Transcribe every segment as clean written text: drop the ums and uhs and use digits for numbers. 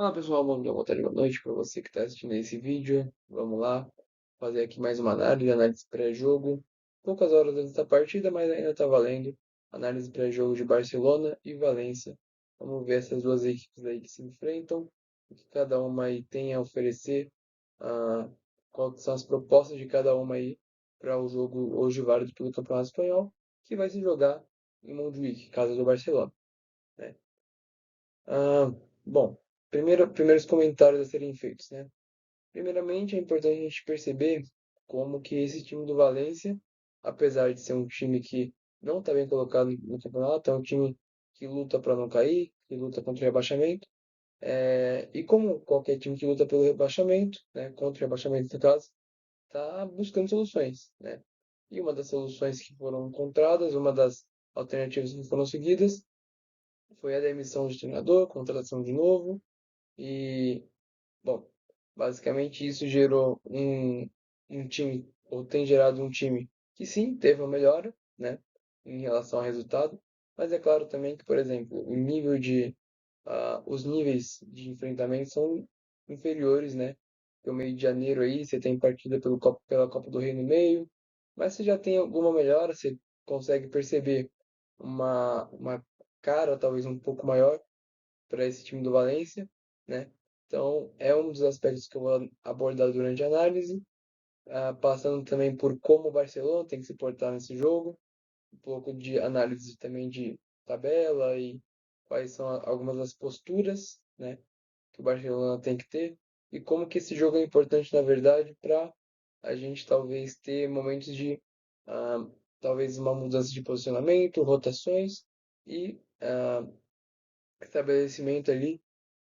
Fala pessoal, bom dia, boa tarde, boa noite para você que está assistindo esse vídeo. Vamos lá fazer aqui mais uma análise pré-jogo. Poucas horas antes da partida, mas ainda está valendo. Análise pré-jogo de Barcelona e Valência. Vamos ver essas duas equipes aí que se enfrentam, o que cada uma aí tem a oferecer, ah, quais são as propostas de cada uma aí para o jogo hoje válido pelo Campeonato Espanhol, que vai se jogar em Montjuic, casa do Barcelona, né? Ah, bom, primeiros comentários a serem feitos, né? Primeiramente, é importante a gente perceber como que esse time do Valência, apesar de ser um time que não está bem colocado no campeonato, é um time que luta para não cair, que luta contra o rebaixamento, e como qualquer time que luta pelo rebaixamento, né, contra o rebaixamento no caso, está buscando soluções, né? E uma das soluções que foram encontradas, uma das alternativas que foram seguidas, foi a demissão de treinador, contratação de novo, e, bom, basicamente isso gerou um time, ou tem gerado um time que sim, teve uma melhora, né, em relação ao resultado, mas é claro também que, por exemplo, os níveis de enfrentamento são inferiores, né? Porque o meio de janeiro aí, você tem partida pela Copa do Rei no meio, mas você já tem alguma melhora, você consegue perceber uma cara talvez um pouco maior para esse time do Valência, né? Então, é um dos aspectos que eu vou abordar durante a análise, passando também por como o Barcelona tem que se portar nesse jogo, um pouco de análise também de tabela e quais são algumas das posturas, né, que o Barcelona tem que ter e como que esse jogo é importante, na verdade, para a gente talvez ter momentos de ah, talvez uma mudança de posicionamento, rotações e estabelecimento ali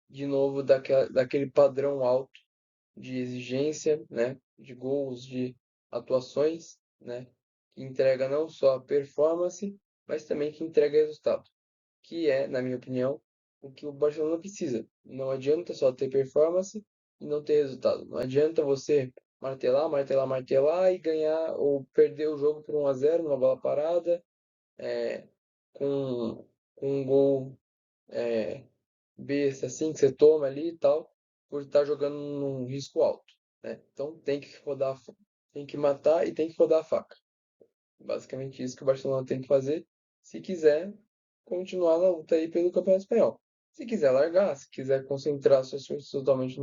de novo daquele padrão alto de exigência, né, de gols, de atuações, né, que entrega não só a performance, mas também que entrega resultado, que é, na minha opinião, o que o Barcelona precisa. Não adianta só ter performance e não ter resultado. Não adianta você martelar, martelar, martelar e ganhar ou perder o jogo por 1-0 numa bola parada, é, com, com um gol é, besta assim que você toma ali e tal, por estar jogando num risco alto, né? Então tem que matar e tem que rodar a faca. Basicamente isso que o Barcelona tem que fazer se quiser continuar na luta aí pelo Campeonato Espanhol. Se quiser largar, se quiser concentrar suas forças totalmente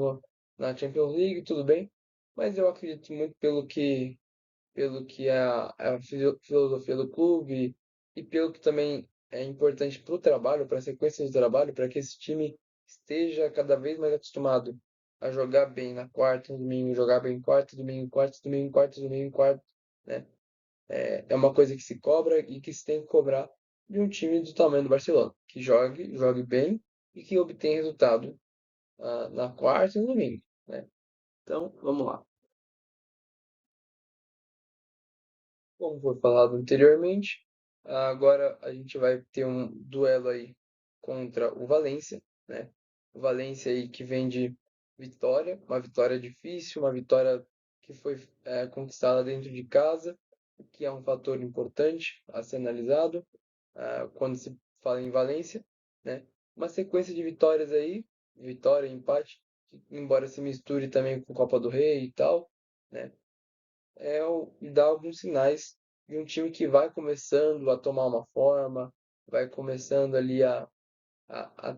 na Champions League, tudo bem. Mas eu acredito muito pelo que é a filosofia do clube e pelo que também é importante para o trabalho, para a sequência de trabalho, para que esse time esteja cada vez mais acostumado a jogar bem na quarta, no domingo, jogar bem quarta, domingo, quarta, domingo, quarta, domingo, quarta, né? É uma coisa que se cobra e que se tem que cobrar de um time do tamanho do Barcelona, que jogue bem e que obtenha resultado na quarta e no domingo, né? Então, vamos lá. Como foi falado anteriormente, agora a gente vai ter um duelo aí contra o Valência, né? O Valência aí que vem de vitória, uma vitória difícil, uma vitória que foi conquistada dentro de casa, o que é um fator importante a ser analisado quando se fala em Valência, né? Uma sequência de vitórias aí, vitória e empate, que, embora se misture também com Copa do Rei e tal, né? Dá alguns sinais de um time que vai começando a tomar uma forma, vai começando ali a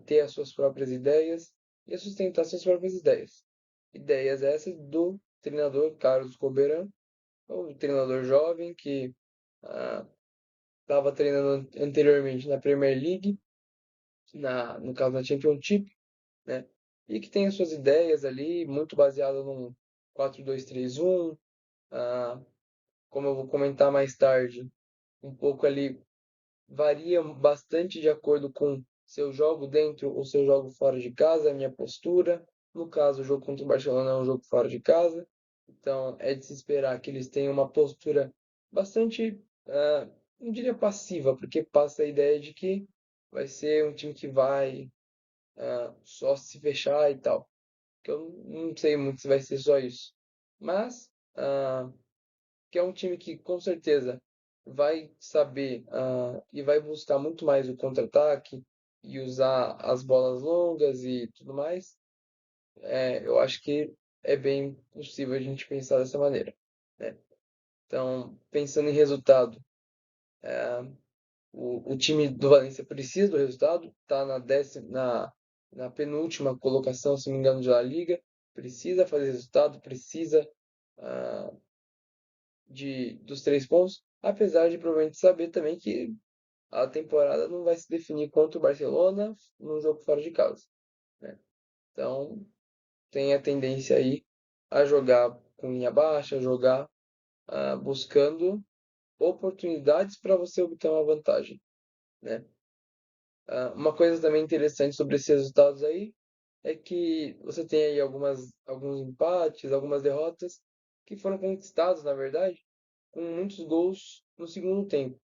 ter as suas próprias ideias e a sustentar suas próprias ideias. Ideias essas do treinador Carlos Coberan, um treinador jovem que estava treinando anteriormente na Premier League, no caso na Championship, né? E que tem as suas ideias ali, muito baseado num 4-2-3-1, ah, como eu vou comentar mais tarde, um pouco ali varia bastante de acordo com seu jogo dentro ou seu jogo fora de casa, a minha postura. No caso, o jogo contra o Barcelona é um jogo fora de casa, então é de se esperar que eles tenham uma postura bastante, não diria passiva, porque passa a ideia de que vai ser um time que vai só se fechar e tal. Que eu não sei muito se vai ser só isso. Mas que é um time que com certeza vai saber e vai buscar muito mais o contra-ataque e usar as bolas longas e tudo mais. eu acho que é bem possível a gente pensar dessa maneira, né? Então, pensando em resultado, o time do Valência precisa do resultado, está na penúltima colocação, se não me engano, da Liga, precisa fazer resultado, precisa ah, dos 3 pontos, apesar de provavelmente saber também que a temporada não vai se definir contra o Barcelona num jogo fora de casa, né? Então, tem a tendência aí a jogar com linha baixa, a jogar buscando oportunidades para você obter uma vantagem, né? Uma coisa também interessante sobre esses resultados aí é que você tem aí alguns empates, algumas derrotas que foram conquistados, na verdade, com muitos gols no segundo tempo.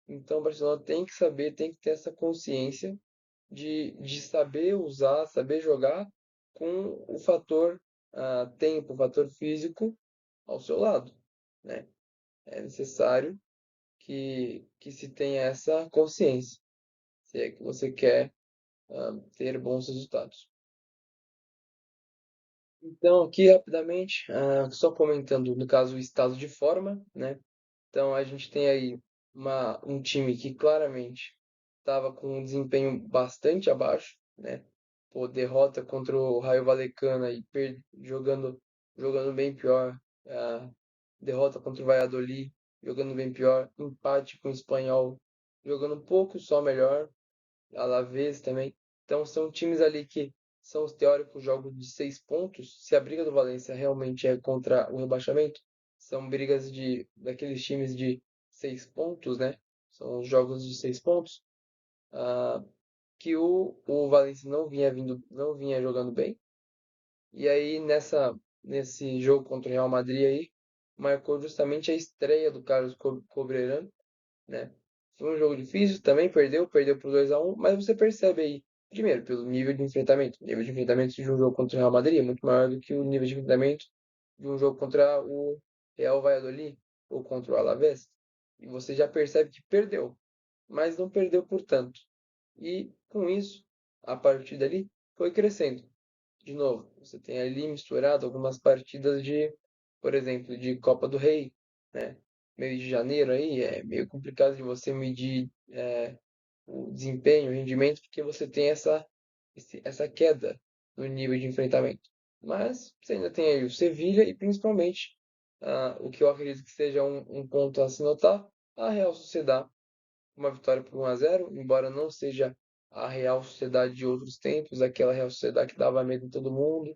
Então, o Barcelona tem que saber, tem que ter essa consciência de saber usar, saber jogar com o fator tempo, o fator físico ao seu lado, né? É necessário que se tenha essa consciência, se é que você quer ter bons resultados. Então, aqui rapidamente, só comentando no caso o estado de forma, né? Então a gente tem aí um time que claramente estava com um desempenho bastante abaixo, né? Pô, derrota contra o Rayo Vallecano e jogando bem pior. Derrota contra o Valladolid, jogando bem pior. Empate com o Espanhol, jogando um pouco só melhor. Alavés também. Então são times ali que são os teóricos jogos de 6 pontos. Se a briga do Valência realmente é contra o rebaixamento, são brigas daqueles times de 6 pontos, né? São os jogos de 6 pontos. ah, que o Valência não vinha jogando bem. E aí nesse jogo contra o Real Madrid aí, marcou justamente a estreia do Carlos Cobreran, né? Foi um jogo difícil, também perdeu por 2-1, mas você percebe aí, primeiro, pelo nível de enfrentamento. O nível de enfrentamento de um jogo contra o Real Madrid é muito maior do que o nível de enfrentamento de um jogo contra o Real Valladolid ou contra o Alavés. E você já percebe que perdeu, mas não perdeu por tanto. E com isso, a partir dali foi crescendo. De novo, você tem ali misturado algumas partidas por exemplo, de Copa do Rei, né? Mês de janeiro aí é meio complicado de você medir o desempenho, o rendimento, porque você tem essa queda no nível de enfrentamento. Mas você ainda tem aí o Sevilha e principalmente o que eu acredito que seja um ponto a se notar, a Real Sociedad, uma vitória por 1-0, embora não seja a Real Sociedade de outros tempos, aquela Real Sociedade que dava medo em todo mundo,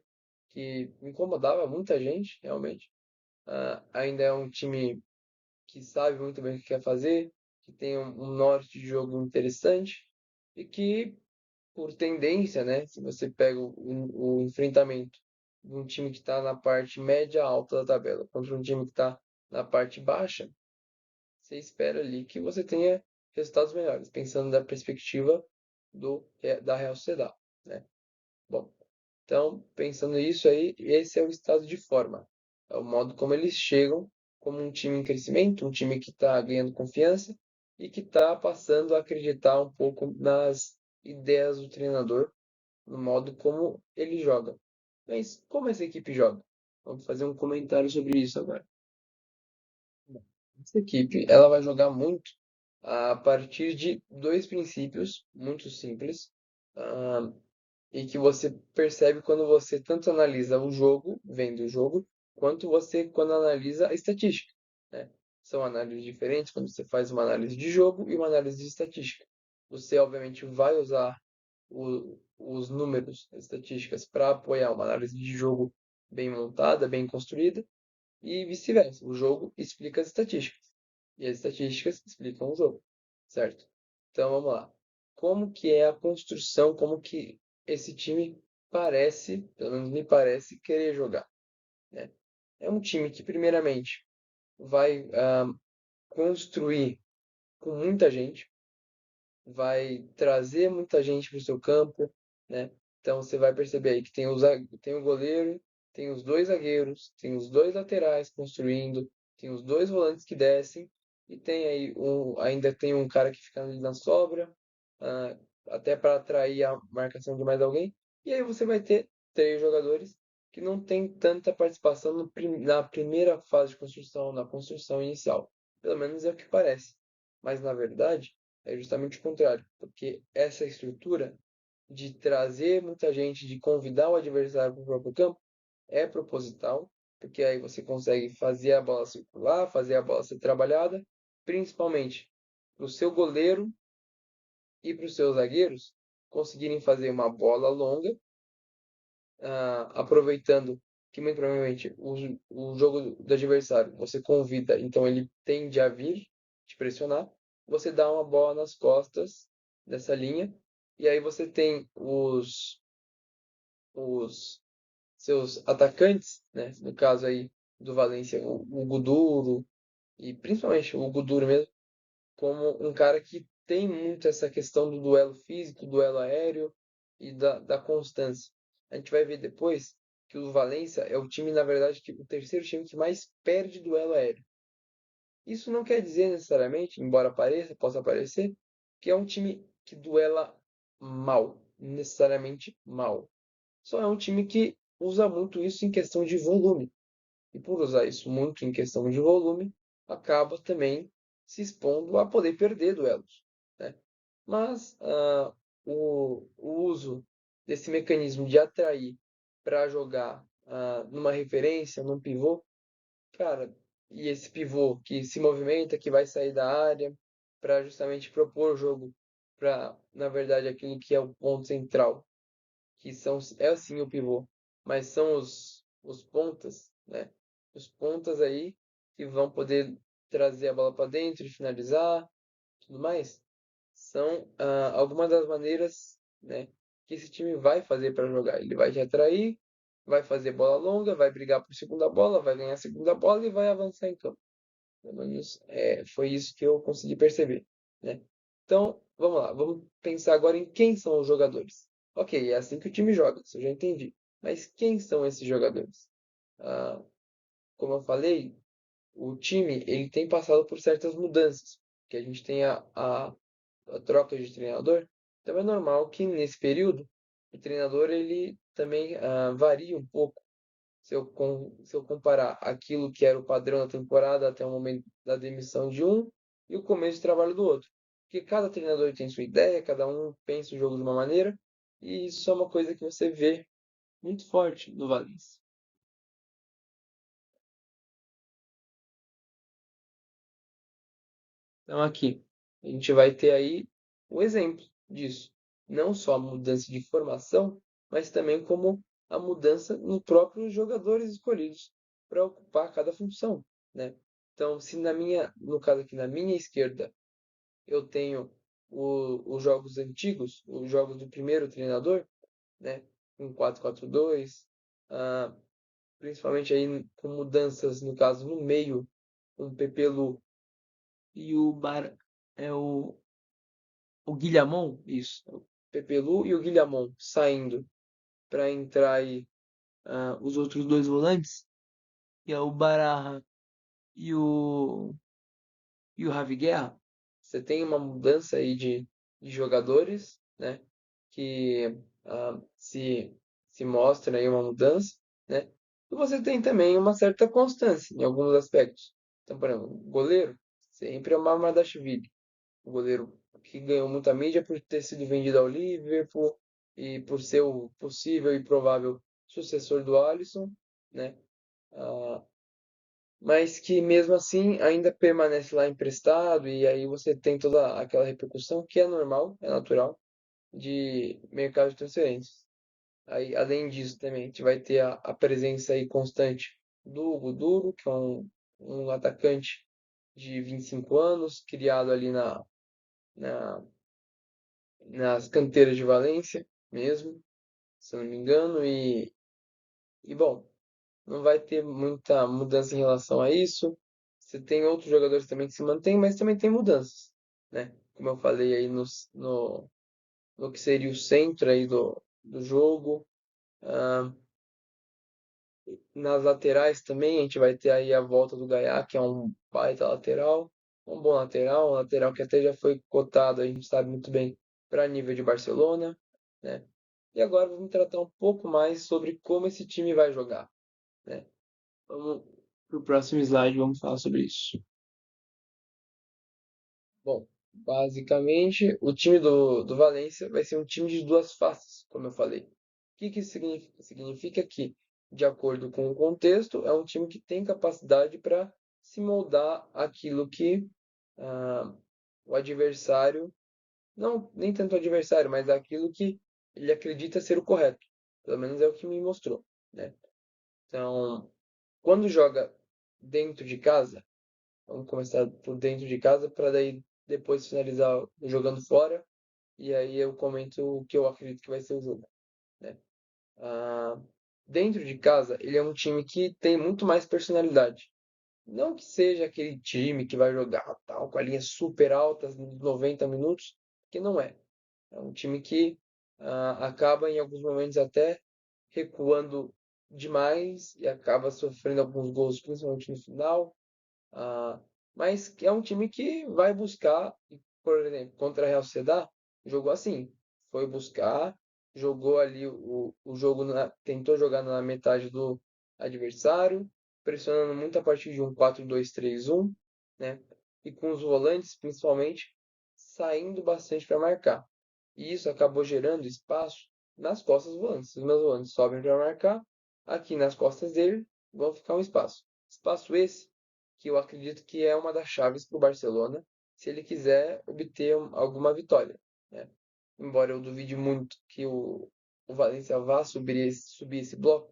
que incomodava muita gente, realmente. Ainda é um time que sabe muito bem o que quer fazer, que tem um norte de jogo interessante e que, por tendência, né, se você pega o enfrentamento de um time que está na parte média alta da tabela contra um time que está na parte baixa, você espera ali que você tenha resultados melhores, pensando da perspectiva da Real Sociedade, né? Bom, então, pensando nisso aí, esse é o estado de forma. É o modo como eles chegam como um time em crescimento, um time que está ganhando confiança e que está passando a acreditar um pouco nas ideias do treinador, no modo como ele joga. Mas como essa equipe joga? Vamos fazer um comentário sobre isso agora. Essa equipe, ela vai jogar muito a partir de dois princípios muito simples, ah, e que você percebe quando você tanto analisa o jogo, vendo o jogo, quanto você quando analisa a estatística, né? São análises diferentes quando você faz uma análise de jogo e uma análise de estatística. Você, obviamente, vai usar os números, as estatísticas, para apoiar uma análise de jogo bem montada, bem construída, e vice-versa. O jogo explica as estatísticas. E as estatísticas explicam o jogo, certo? Então vamos lá. Como que é a construção, como que esse time parece, pelo menos me parece, querer jogar, né? É um time que primeiramente vai construir com muita gente, vai trazer muita gente para o seu campo, né? Então você vai perceber aí que tem o goleiro, tem os dois zagueiros, tem os dois laterais construindo, tem os dois volantes que descem e tem aí ainda tem um cara que fica ali na sobra, ah, até para atrair a marcação de mais alguém. E aí você vai ter três jogadores que não têm tanta participação na primeira fase de construção, na construção inicial. Pelo menos é o que parece. Mas, na verdade, é justamente o contrário, porque essa estrutura de trazer muita gente, de convidar o adversário para o próprio campo, é proposital, porque aí você consegue fazer a bola circular, fazer a bola ser trabalhada, principalmente para o seu goleiro e para os seus zagueiros conseguirem fazer uma bola longa, aproveitando que muito provavelmente o jogo do adversário você convida, então ele tende a vir te pressionar, você dá uma bola nas costas dessa linha, e aí você tem os seus atacantes, né? No caso aí do Valência, o Guduro, e principalmente o Guduro mesmo, como um cara que tem muito essa questão do duelo físico, duelo aéreo e da constância. A gente vai ver depois que o Valência é o time, na verdade, o terceiro time que mais perde duelo aéreo. Isso não quer dizer necessariamente, embora pareça, possa parecer, que é um time que duela mal, necessariamente mal. Só é um time que usa muito isso em questão de volume. E por usar isso muito em questão de volume, acaba também se expondo a poder perder duelos, né? Mas o uso desse mecanismo de atrair para jogar numa referência, num pivô, cara, e esse pivô que se movimenta, que vai sair da área para justamente propor o jogo para, na verdade, aquilo que é o ponto central, que é sim o pivô, mas são os pontas, né? Os pontas aí que vão poder trazer a bola para dentro e finalizar, tudo mais, são algumas das maneiras, né, que esse time vai fazer para jogar. Ele vai te atrair, vai fazer bola longa, vai brigar por segunda bola, vai ganhar a segunda bola e vai avançar em campo. Pelo menos foi isso que eu consegui perceber, né? Então, vamos lá, vamos pensar agora em quem são os jogadores. Ok, é assim que o time joga, isso eu já entendi. Mas quem são esses jogadores? Ah, como eu falei, o time ele tem passado por certas mudanças, que a gente tem a troca de treinador. Então é normal que nesse período o treinador ele também varia um pouco se eu comparar aquilo que era o padrão da temporada até o momento da demissão de um e o começo de trabalho do outro. Porque cada treinador tem sua ideia, cada um pensa o jogo de uma maneira, e isso é uma coisa que você vê muito forte no Valência. Então aqui, a gente vai ter aí o exemplo disso. Não só a mudança de formação, mas também como a mudança nos próprios jogadores escolhidos para ocupar cada função, né? Então, se no caso aqui na minha esquerda, eu tenho os jogos antigos, os jogos do primeiro treinador, né? Um 4-4-2, ah, principalmente aí com mudanças, no caso, no meio, um Pepelu e o Guilhamon, isso, o Pepelu e o Guilhamon saindo para entrar aí os outros dois volantes, que é o Baraja e o Ravi Guerra. Você tem uma mudança aí de jogadores, né? Que se mostra aí uma mudança, né? E você tem também uma certa constância em alguns aspectos. Então, por exemplo, o goleiro sempre é o Mamardashvili, o goleiro que ganhou muita mídia por ter sido vendido ao Liverpool e por ser o possível e provável sucessor do Alisson, né? Ah, mas que mesmo assim ainda permanece lá emprestado e aí você tem toda aquela repercussão que é normal, é natural de mercado de transferências. Aí, além disso também, a gente vai ter a presença aí constante do Hugo Duro, que é um atacante de 25 anos, criado ali na, nas canteiras de Valência mesmo, se eu não me engano, e bom, não vai ter muita mudança em relação a isso. Você tem outros jogadores também que se mantêm, mas também tem mudanças, né? Como eu falei aí no que seria o centro aí do jogo. Ah, nas laterais também a gente vai ter aí a volta do Gaiá, que é um baita lateral, um bom lateral, um lateral que até já foi cotado, a gente sabe muito bem, para nível de Barcelona, né? E agora vamos tratar um pouco mais sobre como esse time vai jogar, né? Vamos para o próximo slide, vamos falar sobre isso. Bom, basicamente, o time do Valência vai ser um time de duas faces, como eu falei. O que que isso significa? Significa que, de acordo com o contexto, é um time que tem capacidade para se moldar aquilo que ah, o adversário, não nem tanto o adversário, mas aquilo que ele acredita ser o correto. Pelo menos é o que me mostrou, né? Então, quando joga dentro de casa, vamos começar por dentro de casa para daí depois finalizar jogando fora. E aí eu comento o que eu acredito que vai ser o jogo, né? Ah, dentro de casa, ele é um time que tem muito mais personalidade. Não que seja aquele time que vai jogar tal, com a linha super altas nos 90 minutos, que não é. É um time que acaba em alguns momentos até recuando demais e acaba sofrendo alguns gols, principalmente no final. Ah, mas que é um time que vai buscar, por exemplo, contra a Real Sociedad, jogou assim, foi buscar, jogou ali o jogo, tentou jogar na metade do adversário, pressionando muito a partir de um 4-2-3-1, né? E com os volantes, principalmente, saindo bastante para marcar. E isso acabou gerando espaço nas costas dos volantes. Os meus volantes sobem para marcar, aqui nas costas dele vão ficar um espaço. Espaço esse que eu acredito que é uma das chaves para o Barcelona se ele quiser obter alguma vitória, né? Embora eu duvide muito que o Valencia vá subir esse bloco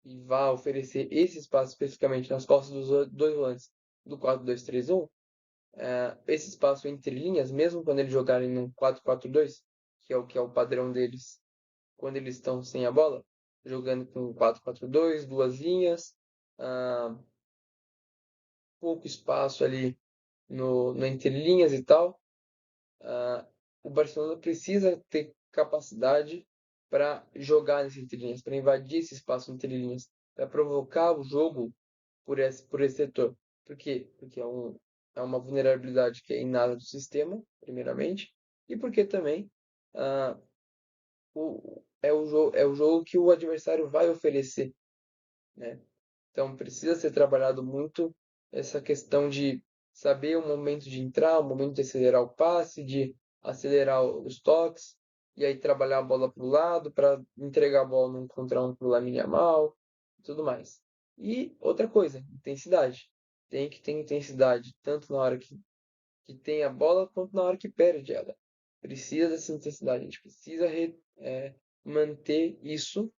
e vá oferecer esse espaço especificamente nas costas dos dois volantes do 4-2-3-1, esse espaço entre linhas, mesmo quando eles jogarem no 4-4-2, que é o padrão deles quando eles estão sem a bola, jogando com 4-4-2, duas linhas, uh, pouco espaço ali no entrelinhas e tal, ah, o Barcelona precisa ter capacidade para jogar nesse entrelinhas, para invadir esse espaço entre linhas, para provocar o jogo por esse setor. Por quê? Porque é uma vulnerabilidade que é inata do sistema, primeiramente, e porque também ah, é o jogo que o adversário vai oferecer, né? Então precisa ser trabalhado muito essa questão de saber o momento de entrar, o momento de acelerar o passe, de acelerar os toques, e aí trabalhar a bola para o lado para entregar a bola num contra um para o Lamine Yamal e tudo mais. E outra coisa, intensidade. Tem que ter intensidade tanto na hora que tem a bola quanto na hora que perde ela. Precisa dessa intensidade, a gente precisa manter isso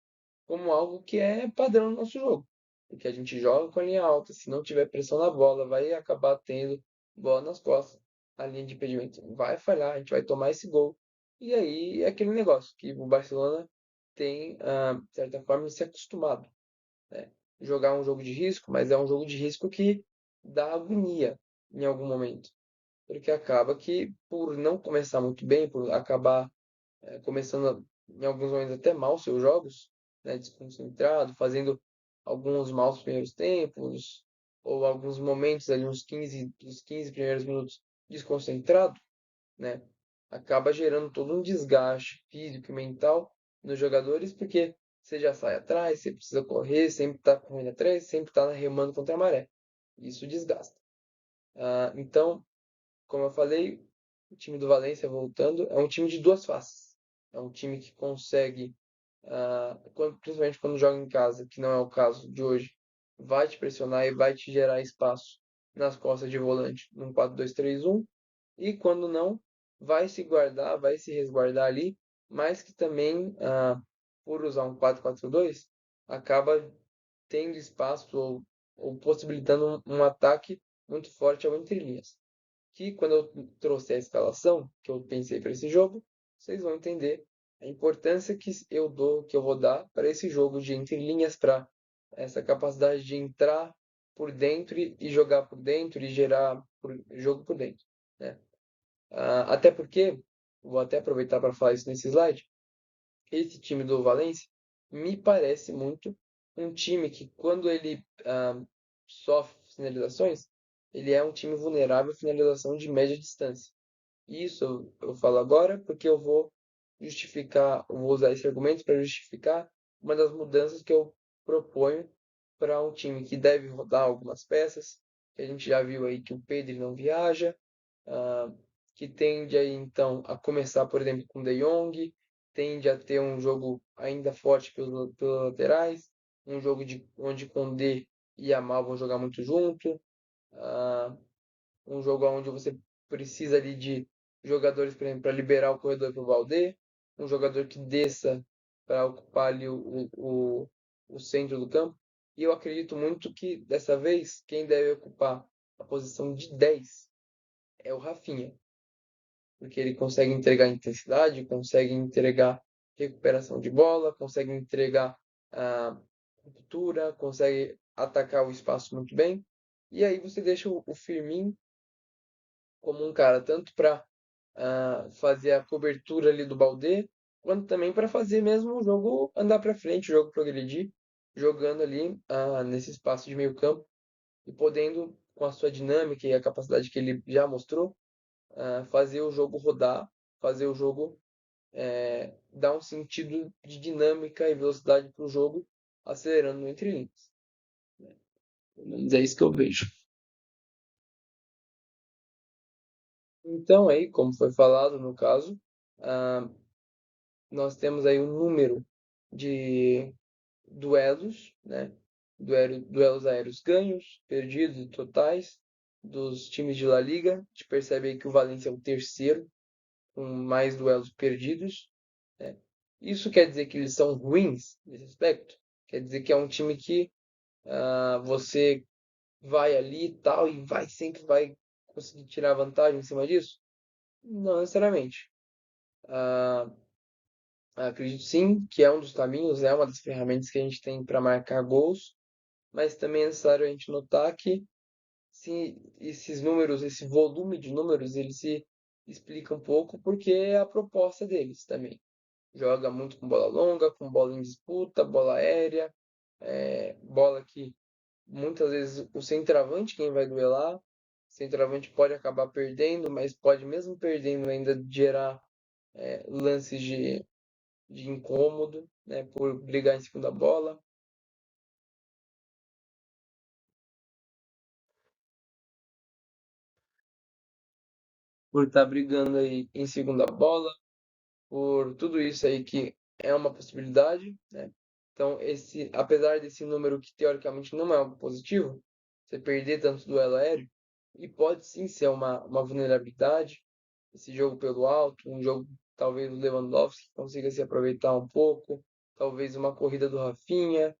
como algo que é padrão no nosso jogo. Porque a gente joga com a linha alta, se não tiver pressão na bola, vai acabar tendo bola nas costas. A linha de impedimento vai falhar, a gente vai tomar esse gol. E aí é aquele negócio que o Barcelona tem, de certa forma, se acostumado, né? Jogar um jogo de risco, mas é um jogo de risco que dá agonia em algum momento. Porque acaba que, por não começar muito bem, por acabar começando em alguns momentos até mal seus jogos, né, desconcentrado, fazendo alguns maus primeiros tempos, ou alguns momentos ali, uns 15 primeiros minutos desconcentrado, né, acaba gerando todo um desgaste físico e mental nos jogadores, porque você já sai atrás, você precisa correr, sempre está correndo atrás, sempre está remando contra a maré. Isso desgasta. Então, como eu falei, o time do Valência voltando é um time de duas faces. É um time que consegue, principalmente quando joga em casa, que não é o caso de hoje, vai te pressionar e vai te gerar espaço nas costas de volante num 4-2-3-1. E quando não, vai se guardar, vai se resguardar ali, mas que também, por usar um 4-4-2, acaba tendo espaço ou possibilitando um ataque muito forte ao entre linhas, que quando eu trouxer a escalação que eu pensei para esse jogo, vocês vão entender a importância que eu vou dar para esse jogo de entre linhas, para essa capacidade de entrar por dentro e jogar por dentro e gerar jogo por dentro, né? Até porque, vou até aproveitar para falar isso nesse slide, esse time do Valência me parece muito um time que, quando ele sofre finalizações, ele é um time vulnerável à finalização de média distância. Isso eu falo agora porque eu vou justificar, vou usar esse argumento para justificar uma das mudanças que eu proponho para um time que deve rodar algumas peças, que a gente já viu aí que o Pedro não viaja, ah, que tende aí então a começar, por exemplo, com De Jong, tende a ter um jogo ainda forte pelos laterais, um jogo onde Condé e Yamal vão jogar muito junto, ah, um jogo onde você precisa ali de jogadores, por exemplo, para liberar o corredor para o Valdê, um jogador que desça para ocupar ali o centro do campo. E eu acredito muito que dessa vez quem deve ocupar a posição de 10 é o Rafinha, porque ele consegue entregar intensidade, consegue entregar recuperação de bola, consegue entregar a ruptura, consegue atacar o espaço muito bem. E aí você deixa o Firmino como um cara tanto para fazer a cobertura ali do Baldé, quanto também para fazer mesmo o jogo andar para frente, o jogo progredir, jogando ali nesse espaço de meio campo e podendo, com a sua dinâmica e a capacidade que ele já mostrou, fazer o jogo rodar, fazer o jogo dar um sentido de dinâmica e velocidade para o jogo, acelerando entre linhas. Pelo menos é isso que eu vejo. Então, aí, como foi falado no caso, ah, nós temos aí um número de duelos, né? Duelos aéreos ganhos, perdidos e totais dos times de La Liga. A gente percebe aí que o Valencia é o terceiro, com mais duelos perdidos, né? Isso quer dizer que eles são ruins nesse aspecto? Quer dizer que é um time que você vai ali e tal, e sempre vai conseguir tirar vantagem em cima disso? Não necessariamente. Ah, Acredito sim que é um dos caminhos, é uma das ferramentas que a gente tem para marcar gols, mas também é necessário a gente notar que se esses números, esse volume de números, ele se explica um pouco porque é a proposta deles também. Joga muito com bola longa, com bola em disputa, bola aérea, bola que muitas vezes o centroavante quem vai duelar, o centroavante pode acabar perdendo, mas pode mesmo perdendo ainda gerar lances de incômodo, né, por brigar em segunda bola, por estar brigando aí em segunda bola, por tudo isso aí que é uma possibilidade, né? Então, apesar desse número que teoricamente não é algo positivo, você perder tanto duelo aéreo, e pode sim ser uma vulnerabilidade, esse jogo pelo alto, um jogo talvez o Lewandowski consiga se aproveitar um pouco, talvez uma corrida do Rafinha,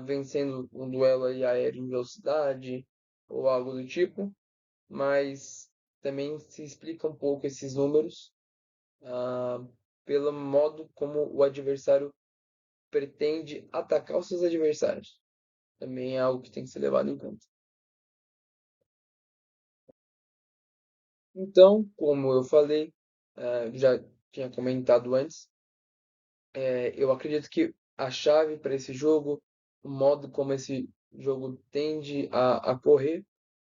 vencendo um duelo aí aéreo em velocidade, ou algo do tipo, mas também se explica um pouco esses números ah, pelo modo como o adversário pretende atacar os seus adversários. Também é algo que tem que ser levado em conta. Então, como eu falei, já tinha comentado antes, eu acredito que a chave para esse jogo, o modo como esse jogo tende a correr,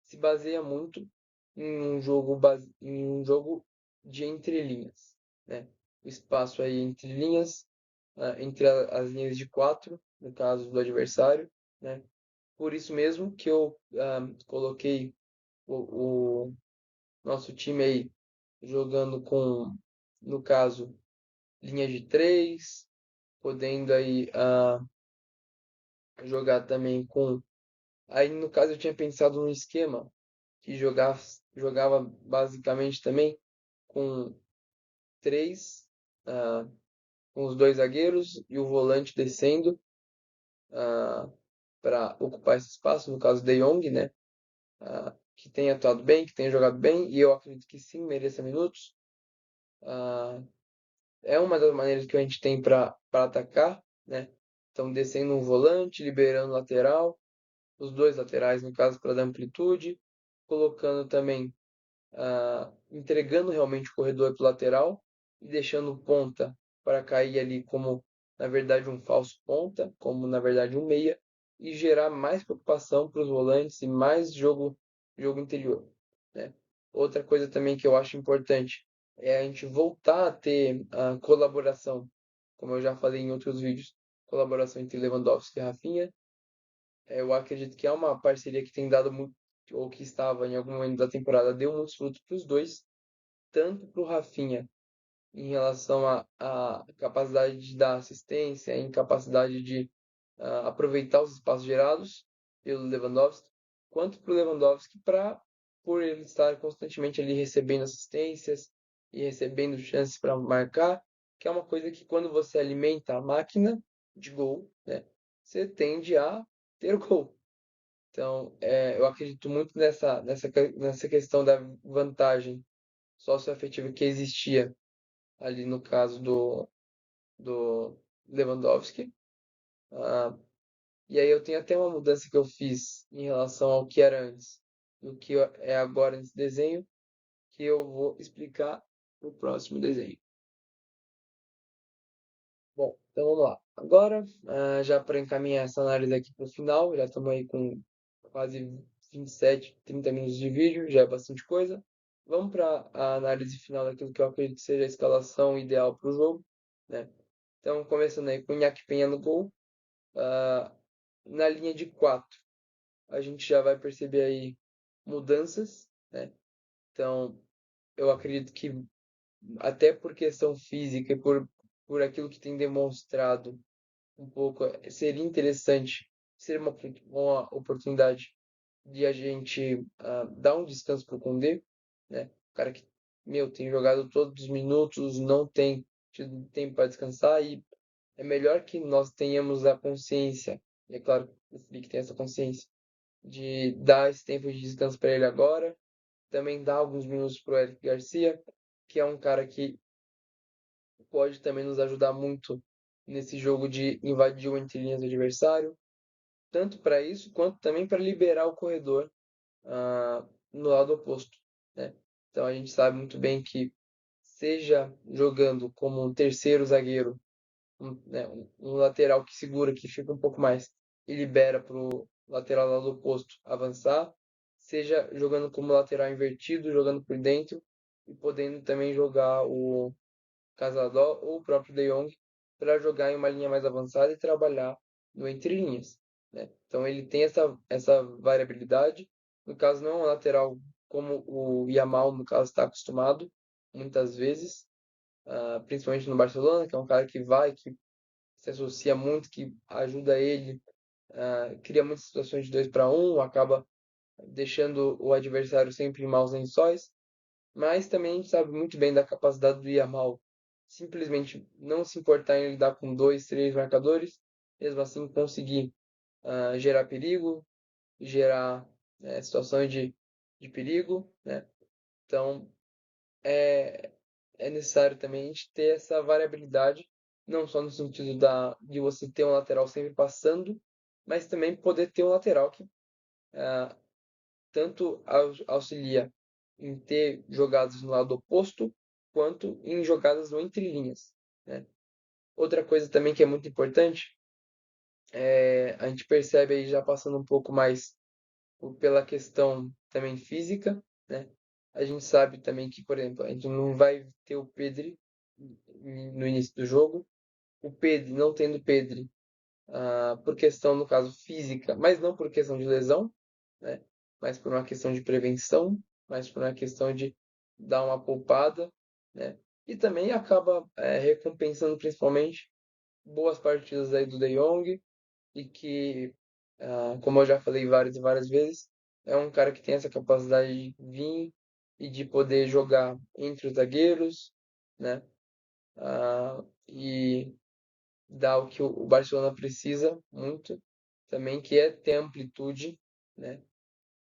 se baseia muito em um jogo de entrelinhas, né? O espaço aí entre linhas, entre as linhas de quatro, no caso do adversário, né? Por isso mesmo que eu coloquei o nosso time aí jogando com, no caso, linha de três, podendo aí jogar também com. Aí no caso eu tinha pensado num esquema que jogava basicamente também com três, ah, com os dois zagueiros e o volante descendo para ocupar esse espaço, no caso De Jong, né? Que tem atuado bem, que tem jogado bem, e eu acredito que sim, mereça minutos. Ah, É uma das maneiras que a gente tem para atacar, né? Então, descendo um volante, liberando o lateral, os dois laterais, no caso, para dar amplitude, colocando também, entregando realmente o corredor para o lateral e deixando ponta para cair ali como, na verdade, um falso ponta, como, na verdade, um meia, e gerar mais preocupação para os volantes e mais jogo interior, né? Outra coisa também que eu acho importante é a gente voltar a ter a colaboração, como eu já falei em outros vídeos, colaboração entre Lewandowski e Rafinha. Eu acredito que é uma parceria que tem dado muito, ou que estava em algum momento da temporada, deu muitos frutos para os dois, tanto para o Rafinha em relação à capacidade de dar assistência, em capacidade de aproveitar os espaços gerados pelo Lewandowski, quanto para o Lewandowski por ele estar constantemente ali recebendo assistências e recebendo chances para marcar, que é uma coisa que quando você alimenta a máquina de gol, né, você tende a ter gol. Então, eu acredito muito nessa questão da vantagem socioafetiva que existia ali no caso do Lewandowski. Ah, e aí eu tenho até uma mudança que eu fiz em relação ao que era antes e o que é agora nesse desenho, que eu vou explicar no próximo desenho. Bom, então vamos lá. Agora, já para encaminhar essa análise aqui para o final, já estamos aí com quase 27, 30 minutos de vídeo, já é bastante coisa. Vamos para a análise final daquilo que eu acredito que seja a escalação ideal para o jogo, né? Então, começando aí com o Nhak Penha no gol. Ah, na linha de 4, a gente já vai perceber aí mudanças, né? Então, eu acredito que até por questão física e por aquilo que tem demonstrado um pouco, seria interessante, seria uma oportunidade de a gente dar um descanso para o Koundé, né? O cara que, tem jogado todos os minutos, não tem tido tempo para descansar e é melhor que nós tenhamos a consciência, e é claro que o Flick tem essa consciência, de dar esse tempo de descanso para ele agora, também dar alguns minutos para o Eric Garcia, que é um cara que pode também nos ajudar muito nesse jogo de invadir o entre linhas do adversário, tanto para isso quanto também para liberar o corredor no lado oposto, né? Então a gente sabe muito bem que seja jogando como um terceiro zagueiro, um lateral que segura, que fica um pouco mais e libera para o lateral lado oposto avançar, seja jogando como lateral invertido, jogando por dentro e podendo também jogar o Casadó ou o próprio De Jong para jogar em uma linha mais avançada e trabalhar no entre linhas, né? Então ele tem essa variabilidade. No caso, não é um lateral como o Yamal, no caso, está acostumado, muitas vezes, principalmente no Barcelona, que é um cara que se associa muito, que ajuda ele, cria muitas situações de 2 para um, acaba deixando o adversário sempre em maus lençóis. Mas também a gente sabe muito bem da capacidade do Yamal simplesmente não se importar em lidar com dois, três marcadores, mesmo assim conseguir gerar perigo, gerar situações de perigo, né? Então é necessário também a gente ter essa variabilidade, não só no sentido de você ter um lateral sempre passando, mas também poder ter um lateral que tanto auxilia em ter jogadas no lado oposto, quanto em jogadas no entre linhas, né? Outra coisa também que é muito importante, a gente percebe aí já passando um pouco mais pela questão também física, né? A gente sabe também que, por exemplo, a gente não vai ter o Pedri no início do jogo. O Pedri, não tendo Pedri, por questão, no caso, física, mas não por questão de lesão, né? Mas por uma questão de prevenção, mas por uma questão de dar uma poupada, né? E também acaba recompensando principalmente boas partidas aí do De Jong e que, como eu já falei várias e várias vezes, é um cara que tem essa capacidade de vir e de poder jogar entre os zagueiros, né? E dar o que o Barcelona precisa muito também, que é ter amplitude, né?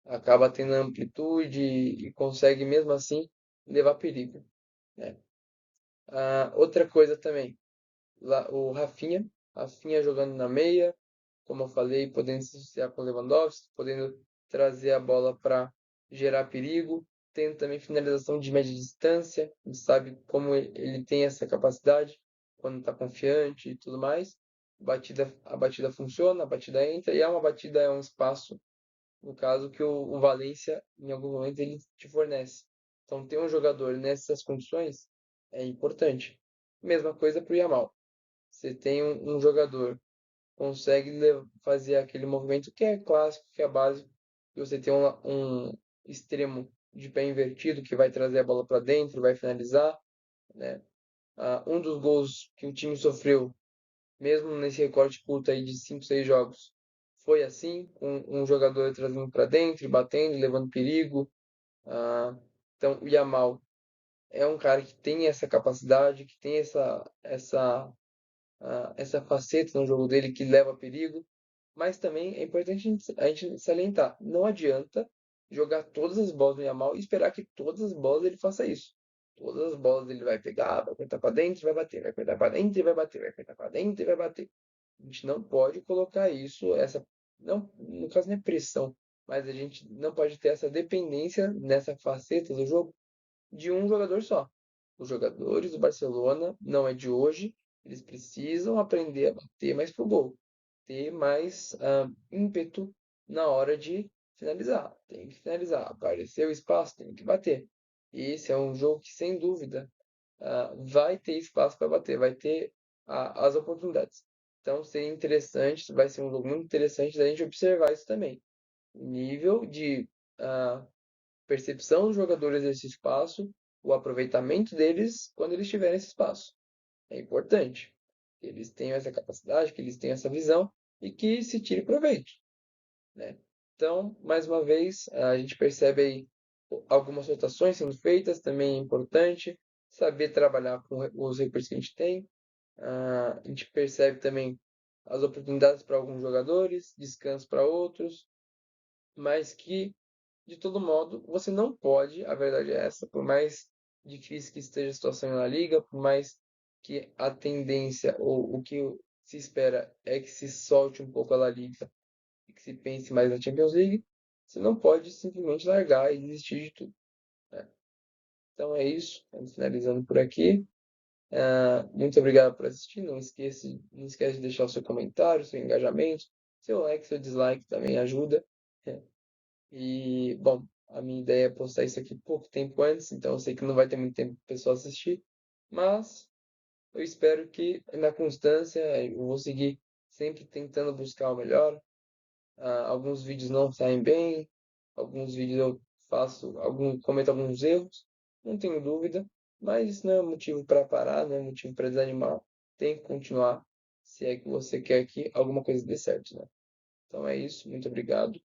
Acaba tendo amplitude e consegue mesmo assim levar perigo, né? Outra coisa também, lá, Rafinha jogando na meia, como eu falei, podendo se associar com o Lewandowski, podendo trazer a bola para gerar perigo, tendo também finalização de média distância, a gente sabe como ele tem essa capacidade quando está confiante e tudo mais. A batida funciona, a batida entra, e é um espaço, no caso, que o Valência, em algum momento, ele te fornece. Então, ter um jogador nessas condições é importante. Mesma coisa para o Yamal. Você tem um jogador consegue fazer aquele movimento que é clássico, que é básico, e você tem um extremo de pé invertido que vai trazer a bola para dentro, vai finalizar, né? Um dos gols que o time sofreu, mesmo nesse recorte curto aí de 5, 6 jogos, foi assim, com um jogador trazendo para dentro, batendo, levando perigo. Então, o Yamal é um cara que tem essa capacidade, que tem essa faceta no jogo dele que leva perigo. Mas também é importante a gente salientar, não adianta jogar todas as bolas no Yamal e esperar que todas as bolas ele faça isso. Todas as bolas ele vai pegar, vai cortar para dentro, vai bater, vai cortar para dentro e vai bater, vai cortar para dentro e vai bater. A gente não pode colocar isso, não, no caso não é pressão, mas a gente não pode ter essa dependência nessa faceta do jogo de um jogador só. Os jogadores do Barcelona não é de hoje, eles precisam aprender a bater mais pro gol, ter mais ímpeto na hora de finalizar. Tem que finalizar, apareceu o espaço, tem que bater. E esse é um jogo que, sem dúvida, vai ter espaço para bater, vai ter as oportunidades. Então, seria interessante, vai ser um jogo muito interessante da gente observar isso também. O nível de ah, percepção dos jogadores desse espaço, o aproveitamento deles quando eles tiverem esse espaço. É importante que eles tenham essa capacidade, que eles tenham essa visão e que se tire proveito, né? Então, mais uma vez, a gente percebe aí algumas rotações sendo feitas, também é importante saber trabalhar com os recursos que a gente tem. A gente percebe também as oportunidades para alguns jogadores, descanso para outros, mas que de todo modo, você não pode, a verdade é essa, por mais difícil que esteja a situação na liga, por mais que a tendência ou o que se espera é que se solte um pouco a La Liga e que se pense mais na Champions League, você não pode simplesmente largar e desistir de tudo, né? Então é isso, estamos finalizando por aqui. Muito obrigado por assistir. Não esquece de deixar o seu comentário, seu engajamento, seu like, seu dislike também ajuda. E, bom, a minha ideia é postar isso aqui pouco tempo antes, então eu sei que não vai ter muito tempo para o pessoal assistir, mas eu espero que na constância eu vou seguir sempre tentando buscar o melhor. Alguns vídeos não saem bem, alguns vídeos eu cometo alguns erros, não tenho dúvida, mas isso não é motivo para parar, não é motivo para desanimar. Tem que continuar se é que você quer que alguma coisa dê certo, né? Então é isso, muito obrigado.